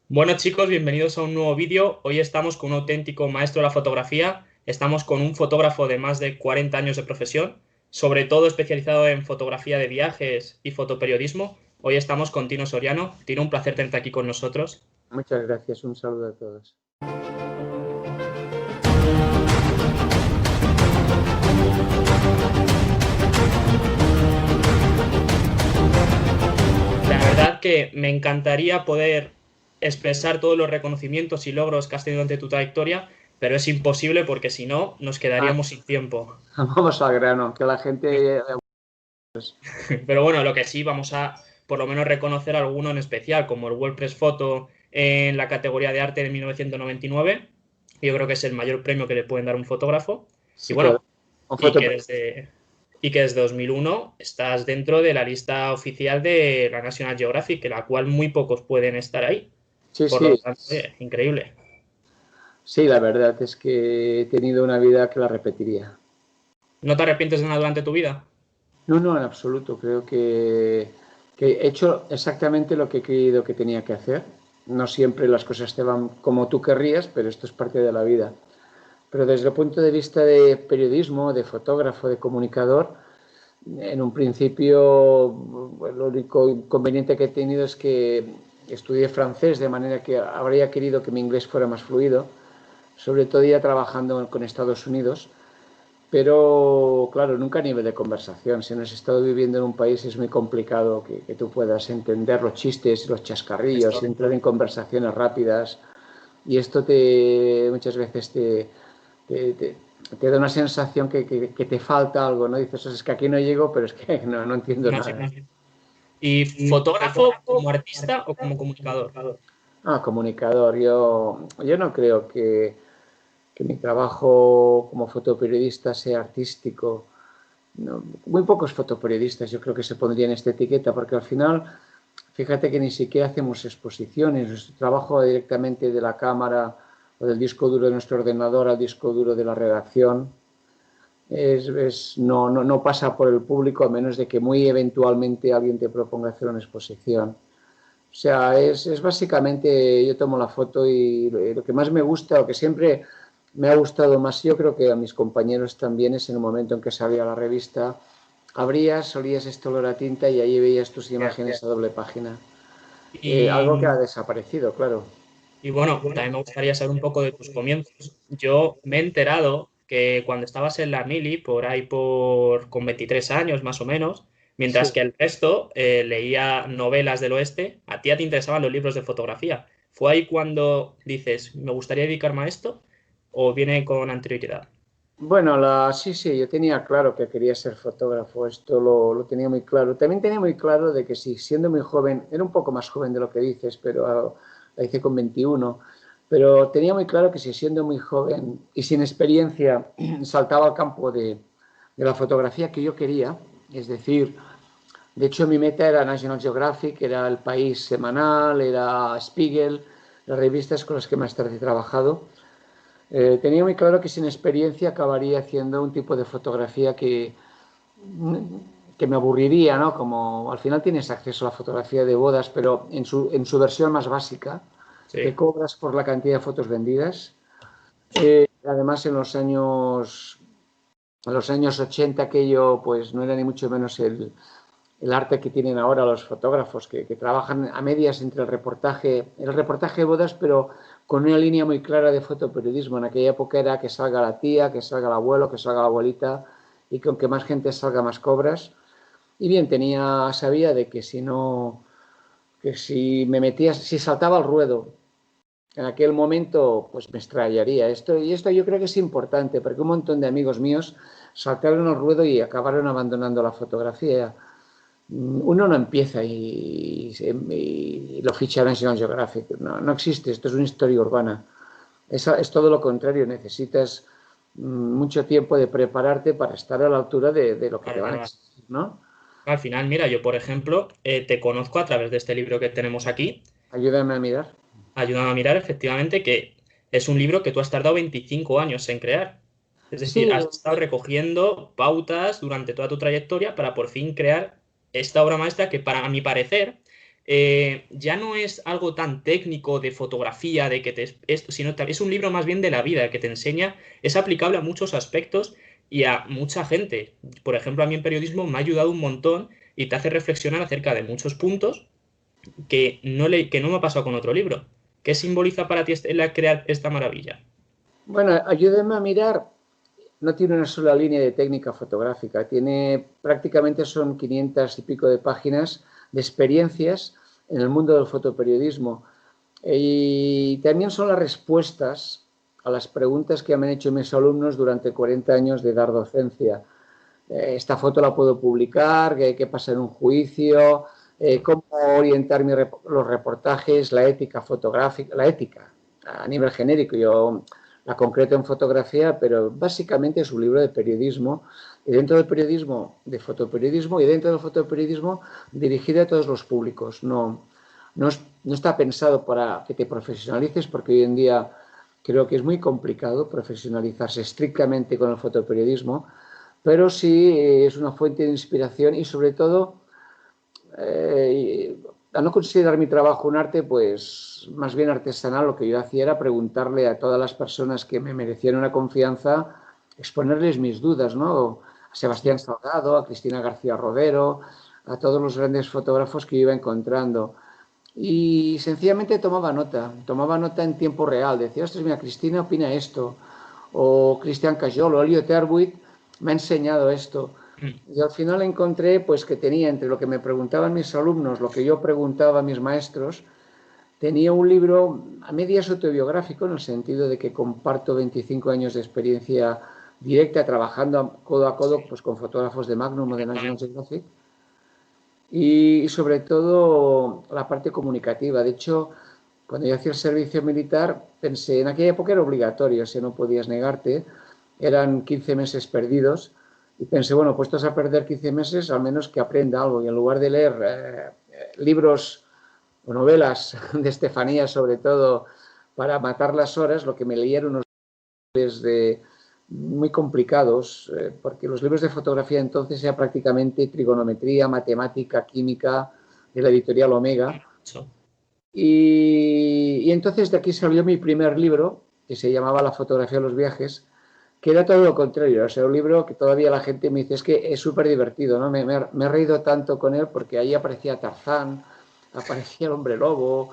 Bueno chicos, bienvenidos a un nuevo vídeo. Hoy estamos con un auténtico maestro de la fotografía. Estamos con un fotógrafo de más de 40 años de profesión, sobre todo especializado en fotografía de viajes y fotoperiodismo. Hoy estamos con Tino Soriano. Tino, un placer tenerte aquí con nosotros. Muchas gracias, un saludo a todos. La verdad que me encantaría poder expresar todos los reconocimientos y logros que has tenido durante tu trayectoria, pero es imposible porque si no, nos Ah, quedaríamos sin tiempo. vamos al grano, que la gente... Pero bueno, lo que sí vamos a por lo menos reconocer alguno en especial, como el WordPress Photo en la categoría de arte de 1999. Yo creo que es el mayor premio que le pueden dar a un fotógrafo. Y Sí, claro, bueno, un y foto... que desde, y que desde 2001 estás dentro de la lista oficial de la National Geographic, en la cual muy pocos pueden estar ahí. Sí, Por lo sí, tanto, increíble. sí, la verdad es que he tenido una vida que la repetiría. ¿No te arrepientes de nada durante tu vida? No, no, en absoluto, creo que he hecho exactamente lo que he creído que tenía que hacer. No siempre las cosas te van como tú querrías, pero esto es parte de la vida. Pero desde el punto de vista de periodismo, de fotógrafo, de comunicador, en un principio, lo único inconveniente que he tenido es que estudié francés, de manera que habría querido que mi inglés fuera más fluido, sobre todo ya trabajando con Estados Unidos, pero claro, nunca a nivel de conversación. Si no has estado viviendo en un país es muy complicado que tú puedas entender los chistes, los chascarrillos, Esto, entrar en conversaciones rápidas y esto te muchas veces te, te, te da una sensación que te falta algo, ¿no? Dices, es que aquí no llego, pero es que no entiendo no sé. nada. ¿Y fotógrafo como artista o como comunicador? Ah, comunicador. Yo no creo que mi trabajo como fotoperiodista sea artístico. No, muy pocos fotoperiodistas yo creo que se pondrían esta etiqueta, porque al final, fíjate que ni siquiera hacemos exposiciones. Nuestro trabajo va directamente de la cámara o del disco duro de nuestro ordenador al disco duro de la redacción. No pasa por el público a menos de que muy eventualmente alguien te proponga hacer una exposición. O sea, es básicamente, yo tomo la foto y lo que más me gusta, o que siempre me ha gustado más, yo creo que a mis compañeros también, es en el momento en que salía la revista, abrías, olías este olor a tinta y ahí veías tus imágenes a doble página. Algo que ha Y, desaparecido, claro. y bueno, también me gustaría saber un poco de tus comienzos. Yo me he enterado que cuando estabas en la mili, por ahí con 23 años más o menos, mientras Sí. que el resto leía novelas del oeste, a ti ya te interesaban los libros de fotografía. ¿Fue ahí cuando dices, me gustaría dedicarme a esto? ¿O viene con anterioridad? Bueno, sí, sí, yo tenía claro que quería ser fotógrafo, esto lo tenía muy claro. También tenía muy claro de que si siendo muy joven, era un poco más joven de lo que dices, pero la hice con 21, pero tenía muy claro que si siendo muy joven y sin experiencia saltaba al campo de la fotografía que yo quería, es decir, de hecho mi meta era National Geographic, era El País Semanal, era Spiegel, las revistas con las que más tarde he trabajado. Tenía muy claro que sin experiencia acabaría haciendo un tipo de fotografía que me aburriría, ¿no? Como al final tienes acceso a la fotografía de bodas, pero en su versión más básica, que Sí. cobras por la cantidad de fotos vendidas. Además, en los años 80 aquello pues no era ni mucho menos el arte que tienen ahora los fotógrafos, que trabajan a medias entre el reportaje de bodas, pero con una línea muy clara de fotoperiodismo. En aquella época era que salga la tía, que salga el abuelo, que salga la abuelita, y con que más gente salga, más cobras. Y bien, sabía de que si no, que si me metía, si saltaba al ruedo en aquel momento, pues me estrellaría. Y esto yo creo que es importante, porque un montón de amigos míos saltaron al ruedo y acabaron abandonando la fotografía. Uno no empieza y lo ficha National Geographic. No, no existe, esto es una historia urbana. Es todo lo contrario, necesitas mucho tiempo de prepararte para estar a la altura de lo que te Claro, van a claro. exigir, ¿no? Al final, mira, yo por ejemplo, te conozco a través de este libro que tenemos aquí. Ayúdame a mirar. Ayúdame a mirar efectivamente que es un libro que tú has tardado 25 años en crear. Es decir, Sí, has estado recogiendo pautas durante toda tu trayectoria para por fin crear esta obra maestra que para mi parecer ya no es algo tan técnico de fotografía, de que sino es un libro más bien de la vida, que te enseña, es aplicable a muchos aspectos y a mucha gente. Por ejemplo, a mí en periodismo me ha ayudado un montón y te hace reflexionar acerca de muchos puntos que no me ha pasado con otro libro. ¿Qué simboliza para ti crear esta maravilla? Bueno, ayúdame a mirar. No tiene una sola línea de técnica fotográfica, tiene prácticamente son 500 y pico de páginas de experiencias en el mundo del fotoperiodismo. Y también son las respuestas a las preguntas que me han hecho mis alumnos durante 40 años de dar docencia. Esta foto la puedo publicar, qué pasa en un juicio, cómo orientar los reportajes, la ética fotográfica, la ética a nivel genérico. Yo la concreto en fotografía, pero básicamente es un libro de periodismo, y dentro del periodismo, de fotoperiodismo, y dentro del fotoperiodismo dirigido a todos los públicos. No está pensado para que te profesionalices, porque hoy en día creo que es muy complicado profesionalizarse estrictamente con el fotoperiodismo, pero sí es una fuente de inspiración y sobre todo, al no considerar mi trabajo un arte, pues más bien artesanal, lo que yo hacía era preguntarle a todas las personas que me merecían una confianza, exponerles mis dudas, ¿no? A Sebastián Salgado, a Cristina García Rodero, a todos los grandes fotógrafos que yo iba encontrando. Y sencillamente tomaba nota en tiempo real. Decía, ostras, mira, Cristina opina esto, o Cristian Cajol, o Elliot Erwitt me ha enseñado esto. Y al final encontré pues que tenía entre lo que me preguntaban mis alumnos, lo que yo preguntaba a mis maestros, tenía un libro a medias autobiográfico en el sentido de que comparto 25 años de experiencia directa trabajando codo a codo pues, con fotógrafos de Magnum o de National Geographic y sobre todo la parte comunicativa. De hecho, cuando yo hacía el servicio militar, pensé, en aquella época era obligatorio, si no podías negarte, eran 15 meses perdidos, y pensé, bueno, puestos a perder 15 meses, al menos que aprenda algo, y en lugar de leer libros o novelas de Estefanía, sobre todo, para matar las horas, lo que me leyeron unos libros muy complicados, porque los libros de fotografía entonces era prácticamente trigonometría, matemática, química, de la editorial Omega. Y entonces de aquí salió mi primer libro, que se llamaba La fotografía de los viajes, que era todo lo contrario. O sea, un libro que todavía la gente me dice, es que es súper divertido, ¿no? Me he reído tanto con él porque ahí aparecía Tarzán, aparecía el hombre lobo,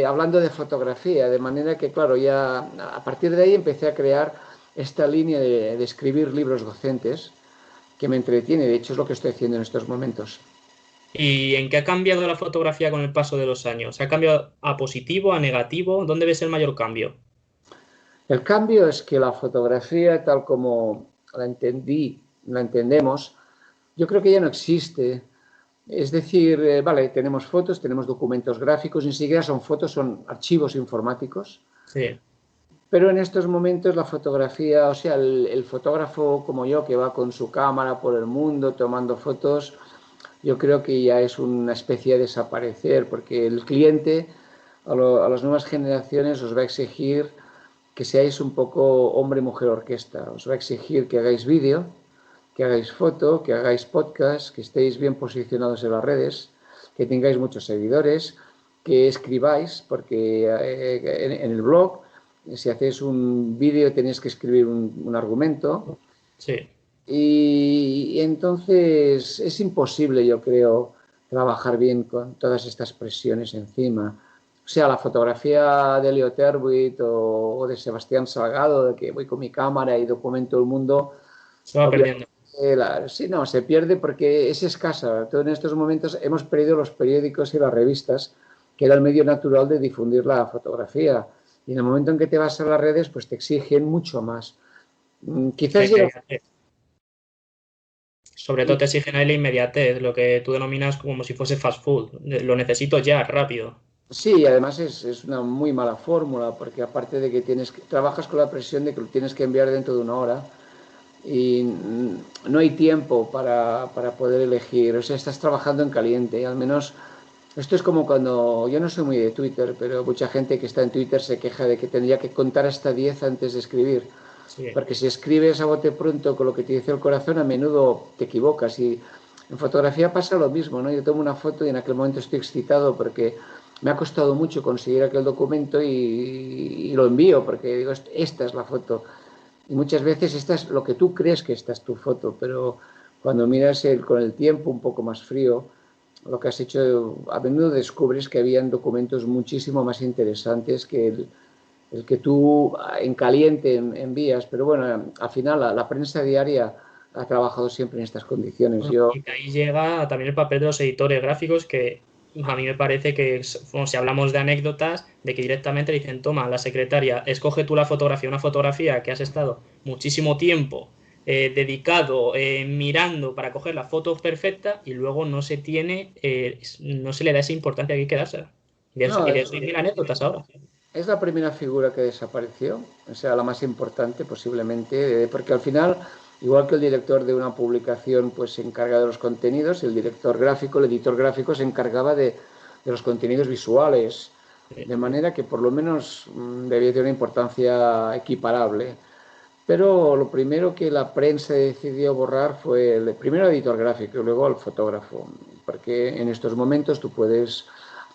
hablando de fotografía, de manera que, claro, ya a partir de ahí empecé a crear esta línea de escribir libros docentes que me entretiene. De hecho, es lo que estoy haciendo en estos momentos. ¿Y en qué ha cambiado la fotografía con el paso de los años? ¿Ha cambiado a positivo, a negativo? ¿Dónde ves el mayor cambio? El cambio es que la fotografía, tal como la entendemos, yo creo que ya no existe. Es decir, vale, tenemos fotos, tenemos documentos gráficos, ni siquiera son fotos, son archivos informáticos. Sí. Pero en estos momentos la fotografía, o sea, el fotógrafo como yo que va con su cámara por el mundo tomando fotos, yo creo que ya es una especie de desaparecer, porque el cliente a las nuevas generaciones os va a exigir que seáis un poco hombre, mujer, orquesta. Os va a exigir que hagáis vídeo, que hagáis foto, que hagáis podcast, que estéis bien posicionados en las redes, que tengáis muchos seguidores, que escribáis, porque en el blog, si hacéis un vídeo tenéis que escribir un argumento. Sí. Y entonces es imposible, yo creo, trabajar bien con todas estas presiones encima. O sea, la fotografía de Elliot Erwitt o de Sebastián Salgado, de que voy con mi cámara y documento el mundo, Se va perdiendo. sí, no, se pierde porque es escasa. Todo en estos momentos hemos perdido los periódicos y las revistas, que era el medio natural de difundir la fotografía. Y en el momento en que te vas a las redes, pues te exigen mucho más. Quizás llega. Sobre todo te exigen ahí la inmediatez, lo que tú denominas como si fuese fast food. Lo necesito ya, rápido. Sí, además es una muy mala fórmula, porque aparte de que trabajas con la presión de que lo tienes que enviar dentro de una hora y no hay tiempo para poder elegir, o sea, estás trabajando en caliente, al menos esto es como cuando, yo no soy muy de Twitter, pero mucha gente que está en Twitter se queja de que tendría que contar hasta 10 antes de escribir, Sí. porque si escribes a bote pronto con lo que te dice el corazón, a menudo te equivocas y En fotografía pasa lo mismo, ¿no? Yo tomo una foto y en aquel momento estoy excitado porque me ha costado mucho conseguir aquel documento y lo envío porque digo, esta es la foto. Y muchas veces esta es lo que tú crees que esta es tu foto, pero cuando miras con el tiempo un poco más frío, lo que has hecho, a menudo descubres que habían documentos muchísimo más interesantes que el que tú en caliente envías. Pero bueno, al final la prensa diaria ha trabajado siempre en estas condiciones. Bueno, y que ahí llega también el papel de los editores gráficos, que a mí me parece que, bueno, si hablamos de anécdotas, de que directamente le dicen, toma, la secretaria, escoge tú la fotografía, una fotografía que has estado muchísimo tiempo dedicado, mirando para coger la foto perfecta y luego no se tiene, no se le da esa importancia que hay que dársela. No, Y de eso hay mil anécdotas ahora. es la primera figura que desapareció, o sea, la más importante posiblemente, porque al final, igual que el director de una publicación pues se encarga de los contenidos, el director gráfico, el editor gráfico se encargaba de los contenidos visuales, de manera que por lo menos debía tener una importancia equiparable. Pero lo primero que la prensa decidió borrar fue primero el editor gráfico y luego el fotógrafo, porque en estos momentos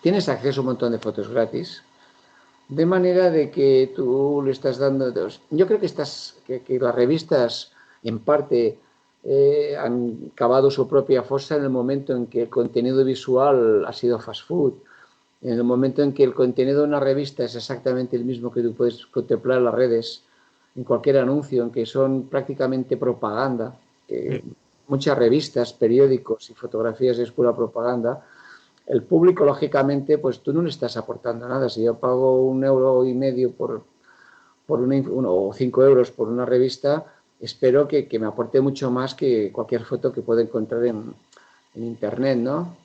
tienes acceso a un montón de fotos gratis, de manera de que tú le estás dando... Yo creo que las revistas, en parte, han cavado su propia fosa en el momento en que el contenido visual ha sido fast food. En el momento en que el contenido de una revista es exactamente el mismo que tú puedes contemplar en las redes, en cualquier anuncio, en que son prácticamente propaganda. Muchas revistas, periódicos y fotografías es pura propaganda. El público, lógicamente, pues tú no le estás aportando nada. Si yo pago 1,5 € o 5 € por una revista, espero que me aporte mucho más que cualquier foto que pueda encontrar en Internet, ¿no?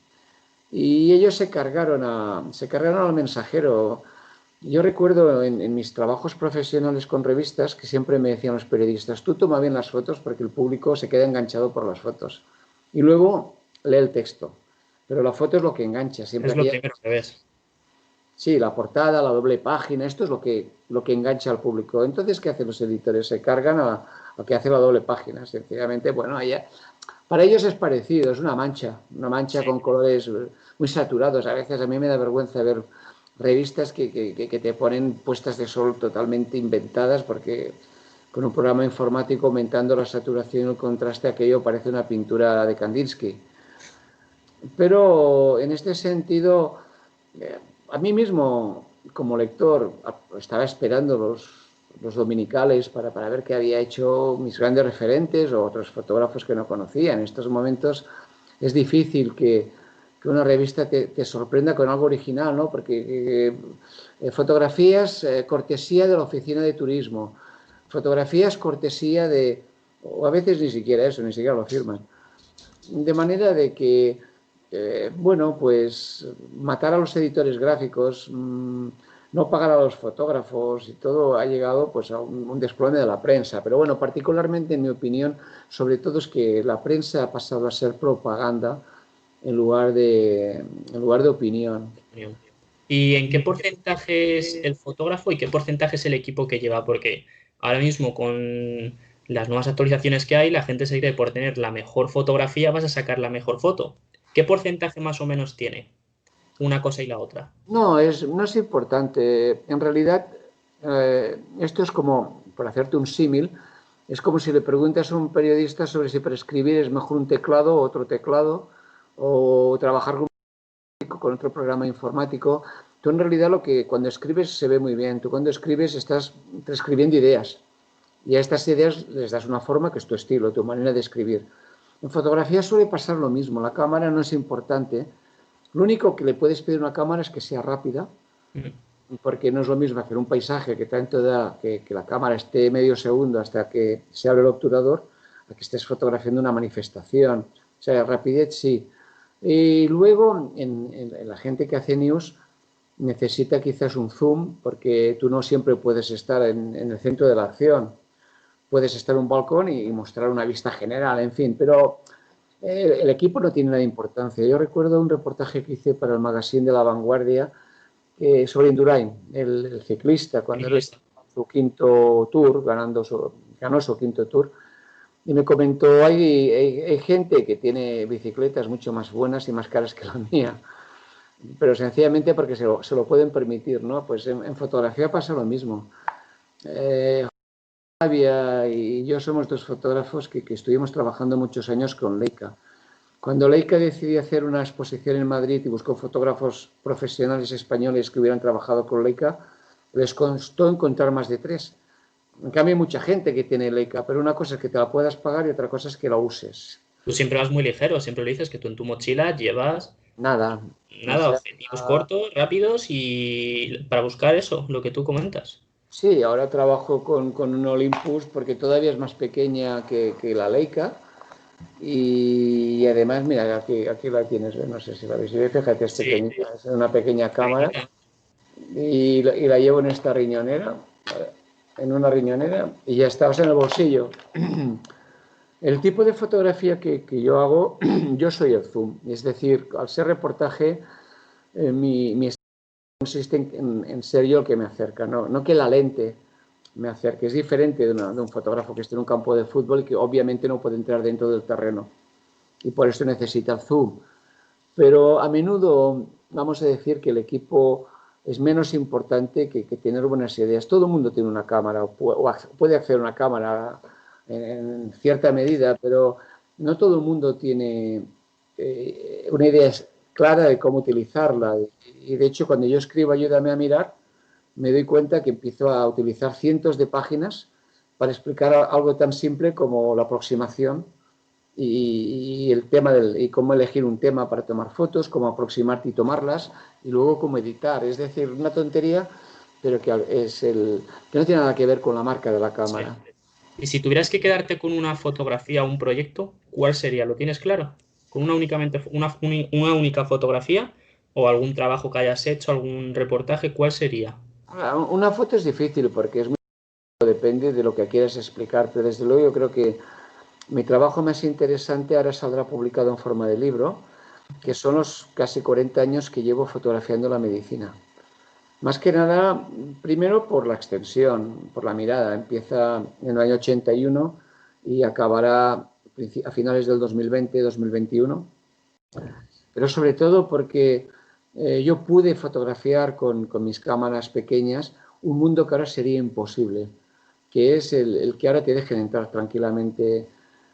Y ellos se cargaron al mensajero. Yo recuerdo en mis trabajos profesionales con revistas que siempre me decían los periodistas, tú toma bien las fotos porque el público se queda enganchado por las fotos. Y luego lee el texto. Pero la foto es lo que engancha, siempre Es lo aquella... primero que ves. Sí, la portada, la doble página, esto es lo que engancha al público. Entonces, ¿qué hacen los editores? Se cargan a que hace la doble página. Sencillamente, bueno, para ellos es parecido, es una mancha Sí. con colores muy saturados. A veces a mí me da vergüenza ver revistas que te ponen puestas de sol totalmente inventadas porque con un programa informático aumentando la saturación y el contraste aquello parece una pintura de Kandinsky. Pero en este sentido, eh, a mí mismo, como lector, estaba esperando los dominicales para ver qué había hecho mis grandes referentes o otros fotógrafos que no conocía. En estos momentos es difícil que una revista te sorprenda con algo original, ¿no? Porque fotografías cortesía de la oficina de turismo, fotografías cortesía o a veces ni siquiera eso, ni siquiera lo firman. De manera de que bueno, pues matar a los editores gráficos, no pagar a los fotógrafos y todo ha llegado pues a un desplome de la prensa. Pero bueno, particularmente en mi opinión, sobre todo es que la prensa ha pasado a ser propaganda en lugar de opinión. ¿Y en qué porcentaje es el fotógrafo y qué porcentaje es el equipo que lleva? Porque ahora mismo con las nuevas actualizaciones que hay, la gente se cree que por tener la mejor fotografía vas a sacar la mejor foto. ¿Qué porcentaje más o menos tiene una cosa y la otra? No es importante. En realidad, esto es como, por hacerte un símil, es como si le preguntas a un periodista sobre si para escribir es mejor un teclado o otro teclado, o trabajar con otro programa informático. Tú en realidad cuando escribes se ve muy bien. Tú cuando escribes estás transcribiendo ideas y a estas ideas les das una forma que es tu estilo, tu manera de escribir. En fotografía suele pasar lo mismo. La cámara no es importante. Lo único que le puedes pedir a una cámara es que sea rápida, Mm. porque no es lo mismo hacer un paisaje que tanto da que la cámara esté medio segundo hasta que se abre el obturador, a que estés fotografiando una manifestación. O sea, rapidez sí. Y luego, en la gente que hace news, necesita quizás un zoom, porque tú no siempre puedes estar en el centro de la acción. Puedes estar en un balcón y mostrar una vista general, en fin, pero el equipo no tiene nada de importancia. Yo recuerdo un reportaje que hice para el magazine de La Vanguardia sobre Indurain, el ciclista, cuando él Ciclista. su quinto tour, ganó su quinto tour, Y me comentó, hay gente que tiene bicicletas mucho más buenas y más caras que la mía, pero sencillamente porque se lo pueden permitir, ¿no? Pues en fotografía pasa lo mismo. Flavia y yo somos dos fotógrafos que estuvimos trabajando muchos años con Leica. Cuando Leica decidió hacer una exposición en Madrid y buscó fotógrafos profesionales españoles que hubieran trabajado con Leica, les costó encontrar más de 3. En cambio, hay mucha gente que tiene Leica, pero una cosa es que te la puedas pagar y otra cosa es que la uses. Tú siempre vas muy ligero, siempre lo dices que tú en tu mochila llevas Nada. O nada, sea, objetivos cortos, rápidos y para buscar eso, lo que tú comentas. sí, ahora trabajo con un Olympus porque todavía es más pequeña que la Leica. Y además, mira, aquí la tienes, no sé si la veis, fíjate, es Sí, pequeñita, es una pequeña cámara pequeñita. y la llevo en esta riñonera, en una riñonera y ya está, o sea, en el bolsillo. El tipo de fotografía que yo hago, yo soy el zoom, es decir, al ser reportaje, mi estilo consiste en ser yo el que me acerca, no que la lente me acerque, es diferente de un fotógrafo que esté en un campo de fútbol y que obviamente no puede entrar dentro del terreno y por eso necesita el zoom. Pero a menudo vamos a decir que el equipo es menos importante que tener buenas ideas. Todo el mundo tiene una cámara o puede acceder a una cámara en cierta medida, pero no todo el mundo tiene una idea clara de cómo utilizarla. Y de hecho, cuando yo escribo Ayúdame a mirar, me doy cuenta que empiezo a utilizar cientos de páginas para explicar algo tan simple como la aproximación y el tema y cómo elegir un tema para tomar fotos, cómo aproximarte y tomarlas, y luego cómo editar. Es decir, una tontería, pero que no tiene nada que ver con la marca de la Sí. cámara. Y si tuvieras que quedarte con una fotografía o un proyecto, ¿cuál sería? ¿Lo tienes claro? ¿Con una única fotografía o algún trabajo que hayas hecho, algún reportaje? ¿Cuál sería? Una foto es difícil porque depende de lo que quieras explicar, pero desde luego yo creo que mi trabajo más interesante ahora saldrá publicado en forma de libro, que son los casi 40 años que llevo fotografiando la medicina. Más que nada, primero por la extensión, por la mirada. Empieza en el año 81 y acabará a finales del 2020-2021. Pero sobre todo porque yo pude fotografiar con mis cámaras pequeñas un mundo que ahora sería imposible, que es el que ahora te dejen entrar tranquilamente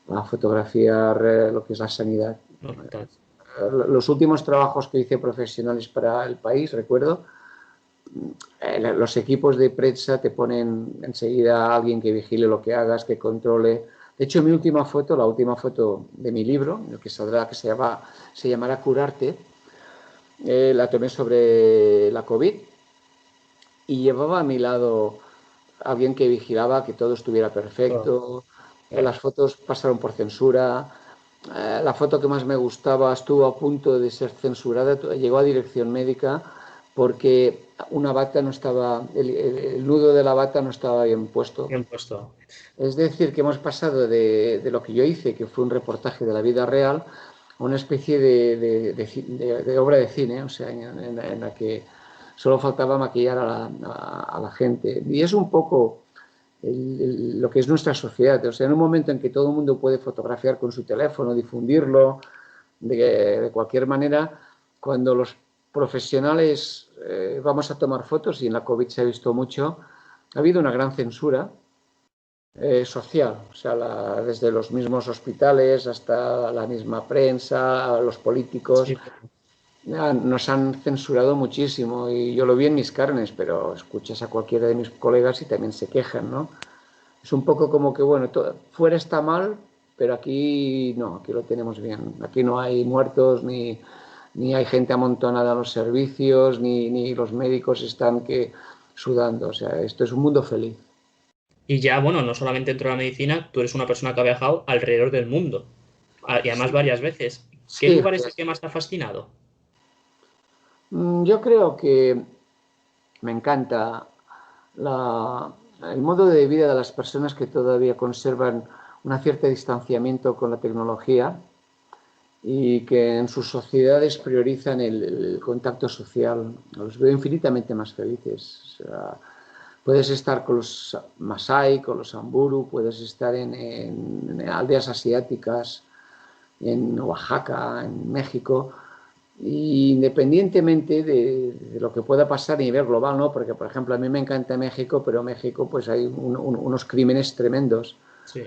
a fotografiar lo que es la sanidad. No, tal. Los últimos trabajos que hice profesionales para el país, recuerdo, los equipos de prensa te ponen enseguida a alguien que vigile lo que hagas, que controle. De hecho, mi última foto, la última foto de mi libro, el que saldrá, que se llamará Curarte, la tomé sobre la COVID y llevaba a mi lado alguien que vigilaba que todo estuviera Todo. perfecto. Vale. Las fotos pasaron por censura. La foto que más me gustaba estuvo a punto de ser censurada, llegó a dirección médica porque una bata no estaba, el nudo de la bata no estaba bien puesto. Bien puesto. Es decir, que hemos pasado de lo que yo hice, que fue un reportaje de la vida real, a una especie de obra de cine, o sea, en la que solo faltaba maquillar a la gente. Y es un poco lo que es nuestra sociedad. O sea, en un momento en que todo el mundo puede fotografiar con su teléfono, difundirlo de cualquier manera, cuando los profesionales vamos a tomar fotos, y en la COVID se ha visto mucho, ha habido una gran censura social, o sea, desde los mismos hospitales hasta la misma prensa, los políticos, Sí, pero nos han censurado muchísimo y yo lo vi en mis carnes, pero escuchas a cualquiera de mis colegas y también se quejan, ¿no? Es un poco como que, bueno, fuera está mal, pero aquí no, aquí lo tenemos bien. Aquí no hay muertos, ni hay gente amontonada en los servicios, ni los médicos están sudando. O sea, esto es un mundo feliz. y ya, bueno, no solamente dentro de la medicina, tú eres una persona que ha viajado alrededor del mundo. Y además varias veces. ¿Qué Sí, lugar es el que más te ha fascinado? yo creo que me encanta la- el modo de vida de las personas que todavía conservan un cierto distanciamiento con la tecnología y que en sus sociedades priorizan el contacto social. Los veo infinitamente más felices. O sea, Puedes estar con los Masái, con los Samburu, puedes estar en aldeas asiáticas, en Oaxaca, en México, y independientemente de lo que pueda pasar a nivel global, ¿no? Porque, por ejemplo, a mí me encanta México, pero México pues hay unos crímenes tremendos. Sí.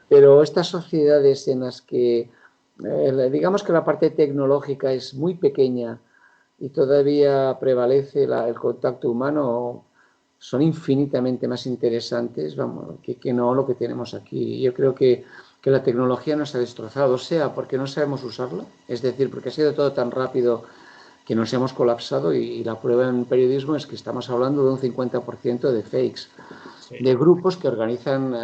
Pero estas sociedades en las que, digamos que la parte tecnológica es muy pequeña y todavía prevalece el contacto humano, son infinitamente más interesantes, vamos, que no lo que tenemos aquí. Yo creo que la tecnología nos ha destrozado, sea porque no sabemos usarla, es decir, porque ha sido todo tan rápido que nos hemos colapsado y la prueba en periodismo es que estamos hablando de un 50% de fakes, Sí. de grupos que organizan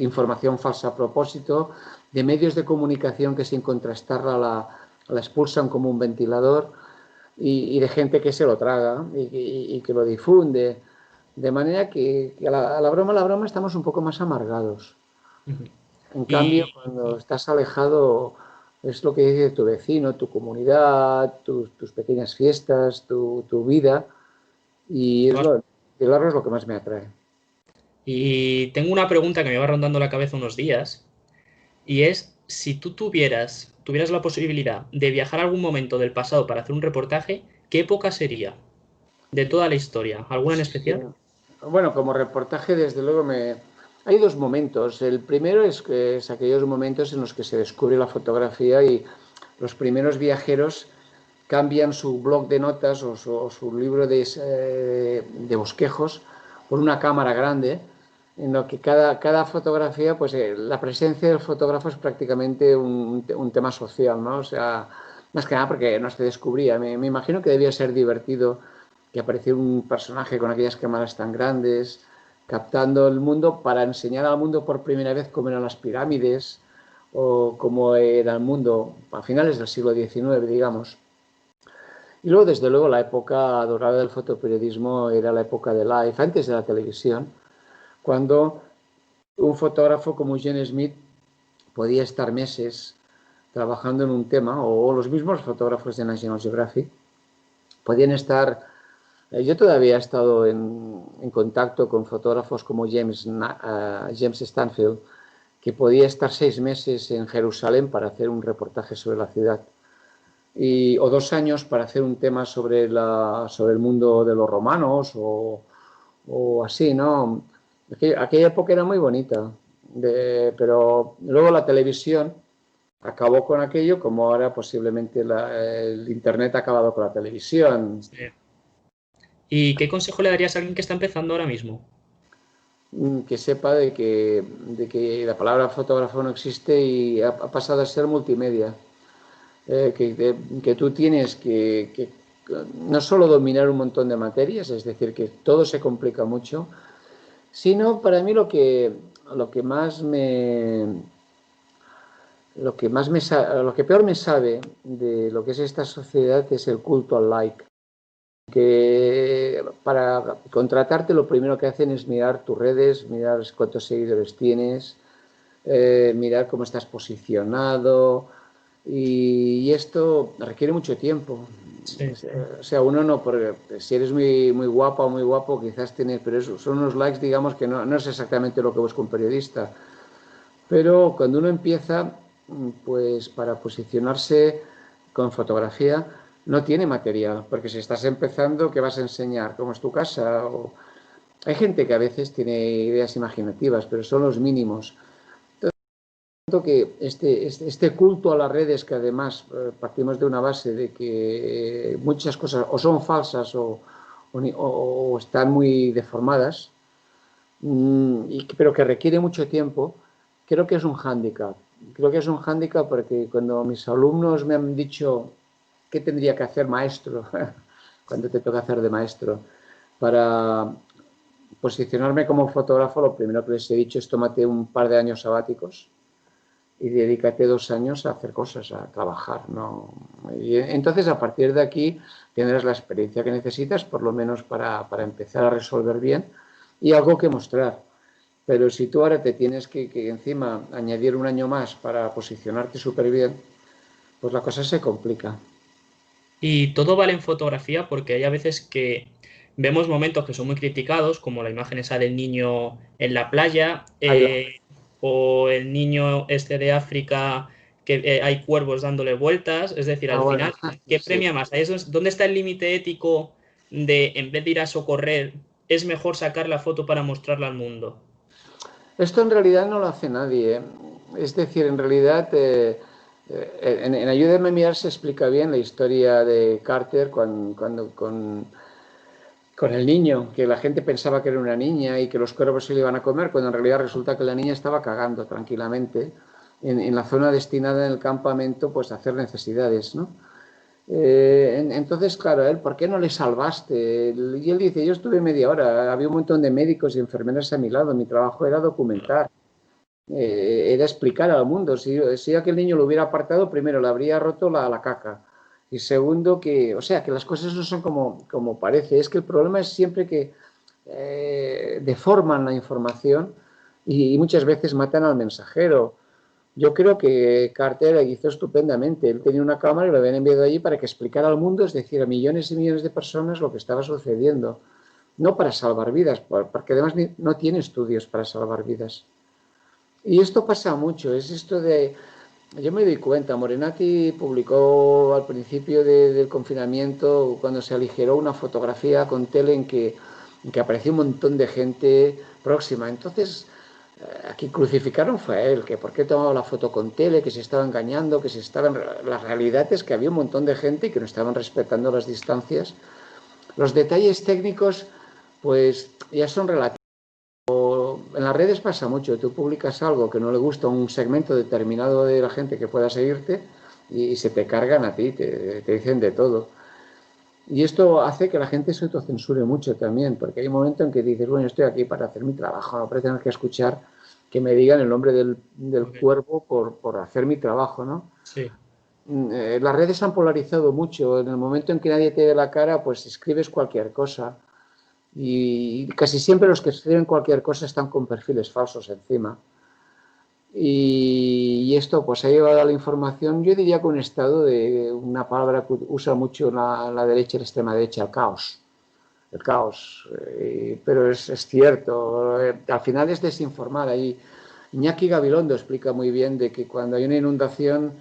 información falsa a propósito, de medios de comunicación que sin contrastarla la expulsan como un ventilador y de gente que se lo traga y que lo difunde. De manera que a la broma estamos un poco más amargados. Ujú. En cambio, Y cuando estás alejado, es lo que dice tu vecino, tu comunidad, tus pequeñas fiestas, tu vida, y además, de largo es lo que más me atrae. y tengo una pregunta que me va rondando la cabeza unos días, y es si tú tuvieras la posibilidad de viajar a algún momento del pasado para hacer un reportaje, ¿qué época sería de toda la historia? ¿Alguna en Sí. especial? Bueno, como reportaje, desde luego hay dos momentos. El primero es que es aquellos momentos en los que se descubre la fotografía y los primeros viajeros cambian su blog de notas o su libro de bosquejos por una cámara grande, en lo que cada fotografía, pues la presencia del fotógrafo es prácticamente un tema social, ¿no? O sea, más que nada porque no se descubría. Me imagino que debía ser divertido que apareciera un personaje con aquellas cámaras tan grandes, captando el mundo para enseñar al mundo por primera vez cómo eran las pirámides o cómo era el mundo a finales del siglo XIX, digamos. Y luego, desde luego, la época dorada del fotoperiodismo era la época de Life, antes de la televisión, cuando un fotógrafo como Eugene Smith podía estar meses trabajando en un tema, o los mismos fotógrafos de National Geographic podían estar. Yo todavía he estado en contacto con fotógrafos como James Stanfield, que podía estar 6 meses en Jerusalén para hacer un reportaje sobre la ciudad. O 2 años para hacer un tema sobre el mundo de los romanos o así, ¿no? Aquella época era muy bonita, pero luego la televisión acabó con aquello, como ahora posiblemente el Internet ha acabado con la televisión. Sí. ¿Y qué consejo le darías a alguien que está empezando ahora mismo? Que sepa de que la palabra fotógrafo no existe y ha pasado a ser multimedia. Que tú tienes que no solo dominar un montón de materias, es decir, que todo se complica mucho, sino para mí lo que peor me sabe de lo que es esta sociedad es el culto al like. Que para contratarte lo primero que hacen es mirar tus redes, mirar cuántos seguidores tienes, mirar cómo estás posicionado, y esto requiere mucho tiempo. Sí. O sea, uno no, porque si eres muy, muy guapa o muy guapo, quizás tienes, pero son unos likes, digamos, que no es exactamente lo que busca un periodista. Pero cuando uno empieza, pues para posicionarse con fotografía, no tiene material, porque si estás empezando, ¿qué vas a enseñar? ¿Cómo es tu casa? Hay gente que a veces tiene ideas imaginativas, pero son los mínimos. Que este culto a las redes, que además partimos de una base de que muchas cosas o son falsas o están muy deformadas, pero que requiere mucho tiempo, creo que es un hándicap. Creo que es un hándicap porque cuando mis alumnos me han dicho qué tendría que hacer maestro, cuando te toca hacer de maestro, para posicionarme como fotógrafo, lo primero que les he dicho es tómate un par de años sabáticos y dedícate 2 años a hacer cosas, a trabajar, ¿no? Y entonces, a partir de aquí, tendrás la experiencia que necesitas, por lo menos para empezar a resolver bien y algo que mostrar. Pero si tú ahora te tienes que encima añadir un año más para posicionarte súper bien, pues la cosa se complica. Y todo vale en fotografía porque hay a veces que vemos momentos que son muy criticados, como la imagen esa del niño en la playa, Ahí la- o el niño este de África que hay cuervos dándole vueltas. Es decir, al bueno, final, ¿qué sí. premia más? ¿Dónde está el límite ético de, en vez de ir a socorrer, es mejor sacar la foto para mostrarla al mundo? Esto en realidad no lo hace nadie, ¿eh? Es decir, en realidad, en Ayúdame a mirar se explica bien la historia de Carter cuando con el niño, que la gente pensaba que era una niña y que los cuervos se le iban a comer, cuando en realidad resulta que la niña estaba cagando tranquilamente en la zona destinada en el campamento pues a hacer necesidades, ¿no? Entonces, claro, él, ¿por qué no le salvaste? Y él dice, yo estuve media hora, había un montón de médicos y enfermeras a mi lado, mi trabajo era documentar, era explicar al mundo. Si aquel niño lo hubiera apartado, primero le habría roto la caca. Y segundo, o sea, que las cosas no son como parece. Es que el problema es siempre que deforman la información y muchas veces matan al mensajero. Yo creo que Carter hizo estupendamente. Él tenía una cámara y lo habían enviado allí para que explicara al mundo, es decir, a millones y millones de personas lo que estaba sucediendo. No para salvar vidas, porque además no tiene estudios para salvar vidas. Y esto pasa mucho, es esto de, yo me doy cuenta, Morenati publicó al principio del confinamiento, cuando se aligeró una fotografía con tele en que apareció un montón de gente próxima. Entonces, aquí crucificaron fue a él, que por qué tomaba la foto con tele, que se estaba engañando, que se estaban... La realidad es que había un montón de gente y que no estaban respetando las distancias. Los detalles técnicos, pues ya son relativos. En las redes pasa mucho, tú publicas algo que no le gusta a un segmento determinado de la gente que pueda seguirte y se te cargan a ti, te dicen de todo. Y esto hace que la gente se autocensure mucho también, porque hay un momento en que dices, bueno, estoy aquí para hacer mi trabajo, no para tener que escuchar que me digan el nombre del Ok, cuerpo por hacer mi trabajo, ¿no? sí. Las redes han polarizado mucho. En el momento en que nadie te ve la cara, pues escribes cualquier cosa. Y casi siempre los que escriben cualquier cosa están con perfiles falsos encima. Y esto pues ha llevado a la información, yo diría que un estado de una palabra que usa mucho la derecha y la extrema derecha, el caos. El caos. Pero es cierto, al final es desinformar. Ahí Iñaki Gabilondo explica muy bien de que cuando hay una inundación,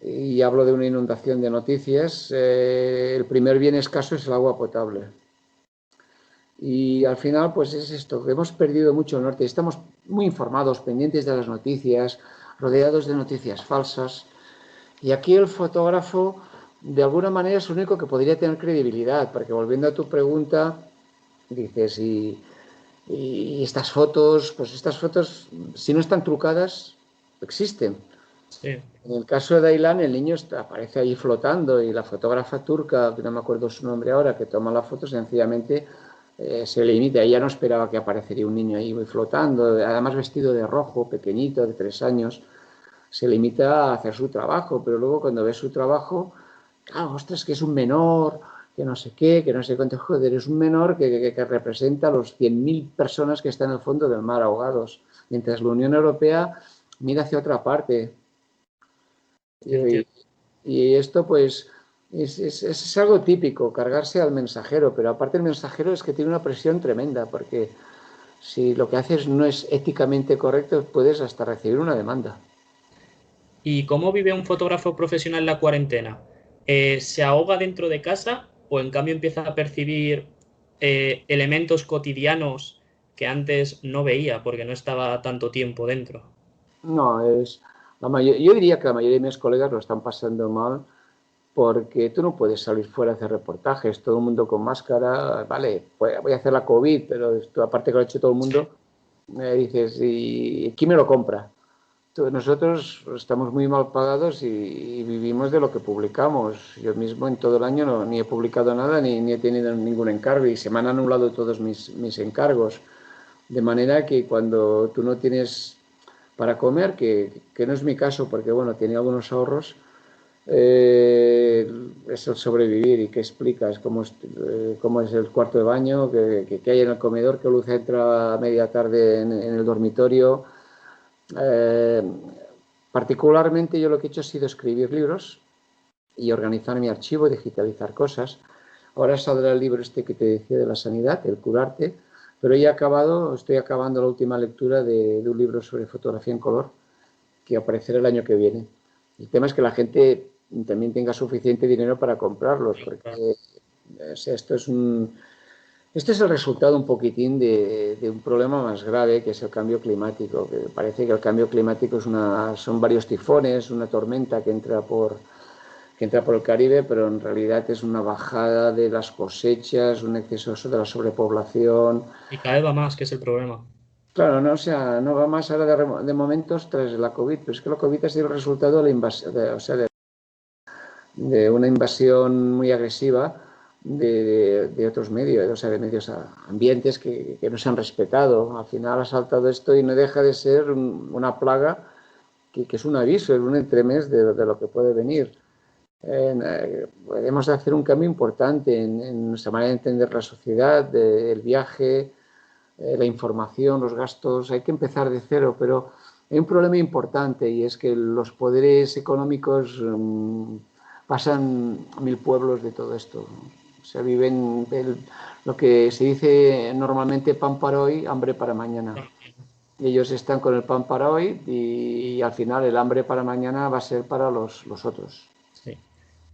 y hablo de una inundación de noticias, el primer bien escaso es el agua potable. Y al final, pues es esto, que hemos perdido mucho el norte. Estamos muy informados, pendientes de las noticias, rodeados de noticias falsas. Y aquí el fotógrafo, de alguna manera, es el único que podría tener credibilidad, porque volviendo a tu pregunta, dices, y estas fotos, pues estas fotos, si no están trucadas, existen. Sí. En el caso de Aylan, el niño aparece ahí flotando y la fotógrafa turca, que no me acuerdo su nombre ahora, que toma la foto, sencillamente se limita. Ella no esperaba que aparecería un niño ahí flotando, además vestido de rojo, pequeñito, de 3 años. Se limita a hacer su trabajo, pero luego cuando ves su trabajo, claro, ostras, que es un menor, que no sé qué, que no sé cuánto, joder, es un menor que representa a los 100.000 personas que están en el fondo del mar ahogados, mientras la Unión Europea mira hacia otra parte. Y, Entiendo. y esto pues es algo típico, cargarse al mensajero, pero aparte el mensajero es que tiene una presión tremenda, porque si lo que haces no es éticamente correcto, puedes hasta recibir una demanda. ¿Y cómo vive un fotógrafo profesional la cuarentena? ¿Se ahoga dentro de casa o en cambio empieza a percibir elementos cotidianos que antes no veía porque no estaba tanto tiempo dentro? No, yo diría que la mayoría de mis colegas lo están pasando mal porque tú no puedes salir fuera a hacer reportajes, todo el mundo con máscara, vale, voy a hacer la COVID, pero esto, aparte que lo ha hecho todo el Sí, mundo, me dices, ¿y quién me lo compra? Nosotros estamos muy mal pagados y vivimos de lo que publicamos. Yo mismo en todo el año ni he publicado nada ni he tenido ningún encargo y se me han anulado todos mis encargos. De manera que cuando tú no tienes para comer, que no es mi caso porque bueno, tenía algunos ahorros, es el sobrevivir y qué explicas, cómo es el cuarto de baño, qué hay en el comedor, qué luz entra a media tarde en el dormitorio. Eh, Particularmente yo lo que he hecho ha sido escribir libros y organizar mi archivo, digitalizar cosas. Ahora saldrá el libro este que te decía de la sanidad, el curarte, pero ya estoy acabando la última lectura de un libro sobre fotografía en color que aparecerá el año que viene. El tema es que la gente también tenga suficiente dinero para comprarlos, porque o sea, esto es el resultado un poquitín de un problema más grave, que es el cambio climático. Que parece que el cambio climático son varios tifones, una tormenta que entra por el Caribe, pero en realidad es una bajada de las cosechas, un exceso de la sobrepoblación. Y cada vez va más, que es el problema. Claro, no, o sea, no va más ahora de momentos tras la COVID, pero es que la COVID ha sido el resultado de la invasión, de una invasión muy agresiva de otros medios, o sea, de medios ambientes que no se han respetado. Al final ha saltado esto y no deja de ser una plaga que es un aviso, es un entremés de lo que puede venir. Debemos hacer un cambio importante en nuestra manera de entender la sociedad, el viaje, la información, los gastos. Hay que empezar de cero, pero hay un problema importante y es que los poderes económicos pasan 1000 pueblos de todo esto. O sea, viven lo que se dice normalmente pan para hoy, hambre para mañana. Ellos están con el pan para hoy y al final el hambre para mañana va a ser para los otros. Sí.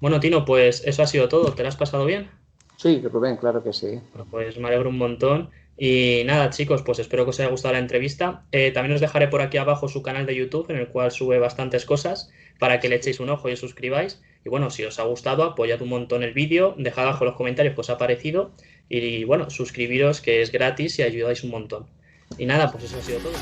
Bueno, Tino, pues eso ha sido todo. ¿Te lo has pasado bien? Sí, Rubén, claro que sí. Bueno, pues me alegro un montón. Y nada, chicos, pues espero que os haya gustado la entrevista. También os dejaré por aquí abajo su canal de YouTube, en el cual sube bastantes cosas, para que le echéis un ojo y os suscribáis. Y bueno, si os ha gustado, apoyad un montón el vídeo, dejad abajo en los comentarios qué os ha parecido. Y bueno, suscribiros, que es gratis y ayudáis un montón. Y nada, pues eso ha sido todo.